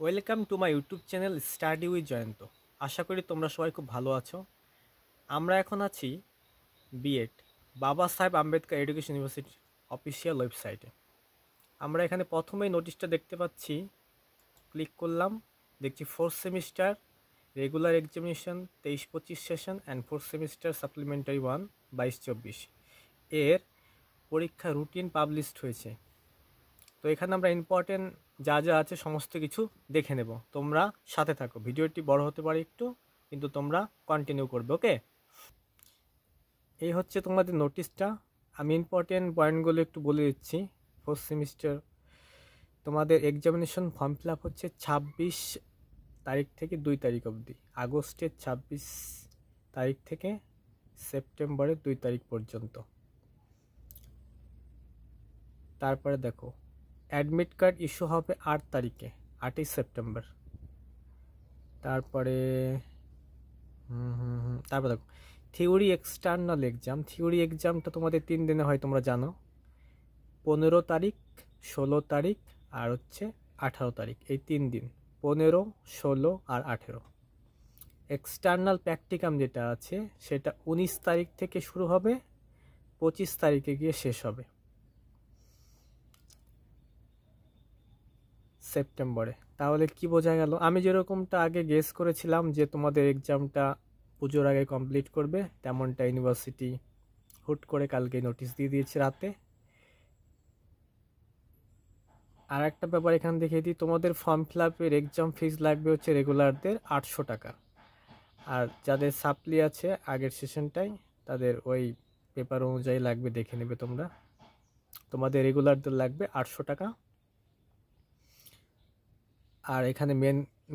Welcome to my YouTube channel study with Jayanta. আশা করি তোমরা সবাই খুব ভালো আছো। আমরা এখন আছি বিএড বাবা সাহেব আম্বেদকর এডুকেশন ইউনিভার্সিটির অফিসিয়াল ওয়েবসাইটে। আমরা এখানে প্রথমেই নোটিশটা দেখতে পাচ্ছি, ক্লিক করলাম, দেখছি 4th semester regular examination 23-25 session and 4th semester supplementary 1 22-24 এর পরীক্ষা রুটিন পাবলিশড হয়েছে। তো এখানে আমরা ইম্পর্টেন্ট যা যা আছে সমস্ত কিছু দেখে নেব। তোমরা সাথে থাকো, ভিডিওটি বড় হতে পারে একটু, কিন্তু তোমরা কন্টিনিউ করবে। ওকে, এই হচ্ছে তোমাদের নোটিশটা। আমি ইম্পর্টেন্ট পয়েন্টগুলো একটু বলে দিচ্ছি। 4th সেমিস্টার তোমাদের এক্সামিনেশন ফর্ম ফিল আপ হচ্ছে 26 তারিখ থেকে 2 তারিখ অবধি, আগস্টের 26 তারিখ থেকে সেপ্টেম্বরের 2 তারিখ পর্যন্ত। তারপরে দেখো, অ্যাডমিট কার্ড ইস্যু হবে 8 তারিখে, 8ই সেপ্টেম্বর। তারপরে তারপর দেখো, থিওরি এক্সটার্নাল এক্সাম। থিওরি এক্সামটা তোমাদের 3 দিনে হয়, তোমরা জানো। 15 তারিখ, 16 তারিখ আর হচ্ছে 18 তারিখ, এই 3 দিন, 15, 16 আর 18। এক্সটার্নাল প্র্যাকটিকাম যেটা আছে সেটা 19 তারিখ থেকে শুরু হবে, 25 তারিখে গিয়ে শেষ হবে সেপ্টেম্বরে। তাহলে কি বোঝা গেল? আমি যেরকমটা আগে গেস করেছিলাম যে তোমাদের এক্সামটা পুজোর আগে কমপ্লিট করবে, তেমনটা ইউনিভার্সিটি হুট করে কালকে নোটিশ দিয়ে দিয়েছে রাতে। আর একটা ব্যাপার এখানে দেখিয়ে দিই, তোমাদের ফর্ম ফিল আপের এক্সাম ফিস লাগবে হচ্ছে রেগুলারদের 800 টাকা, আর যাদের সাপ্লি আছে আগের সেশনটাই তাদের ওই পেপার অনুযায়ী লাগবে, দেখে নেবে তোমরা। তোমাদের রেগুলারদের লাগবে 800 টাকা। আর এখানে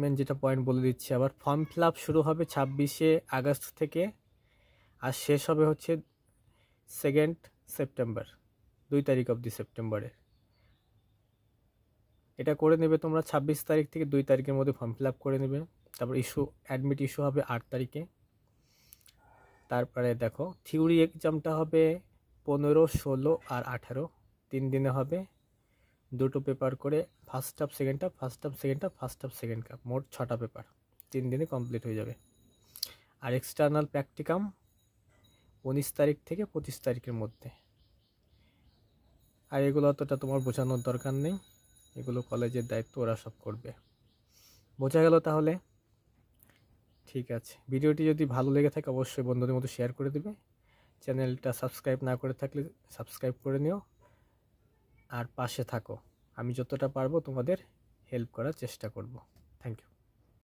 মেন যেটা পয়েন্ট বলে দিচ্ছি আবার, ফর্ম ফিল আপ শুরু হবে 26শে আগস্ট থেকে আর শেষ হবে হচ্ছে 2nd সেপ্টেম্বর, 2 তারিখ অবধি সেপ্টেম্বরে। এটা করে নেবে তোমরা, 26 তারিখ থেকে 2 তারিখের মধ্যে ফর্ম ফিল আপ করে নেবে। তারপর অ্যাডমিট ইস্যু হবে 8 তারিখে। তারপরে দেখো, থিওরি এক্সামটা হবে 15, 16 আর 18, 3 দিনে হবে, 2টো পেপার করে, first half second half, first half second half, first half second half, মোট 6টা পেপার 3 দিনে কমপ্লিট হয়ে যাবে। আর এক্সটার্নাল প্র্যাকটিকাম 19 তারিখ থেকে 25 তারিখের মধ্যে। আর এগুলো অতটা তোমার বোঝানোর দরকার নেই, এগুলো কলেজের দায়িত্ব, ওরা সব করবে। বোঝা গেল তাহলে? ঠিক আছে, ভিডিওটি যদি ভালো লেগে থাকে অবশ্যই বন্ধুদের মতো শেয়ার করে দেবে। চ্যানেলটা সাবস্ক্রাইব না করে থাকলে সাবস্ক্রাইব করে নিও, আর পাশে থাকো। আমি যতটা পারবো তোমাদের হেল্প করার চেষ্টা করব। Thank you.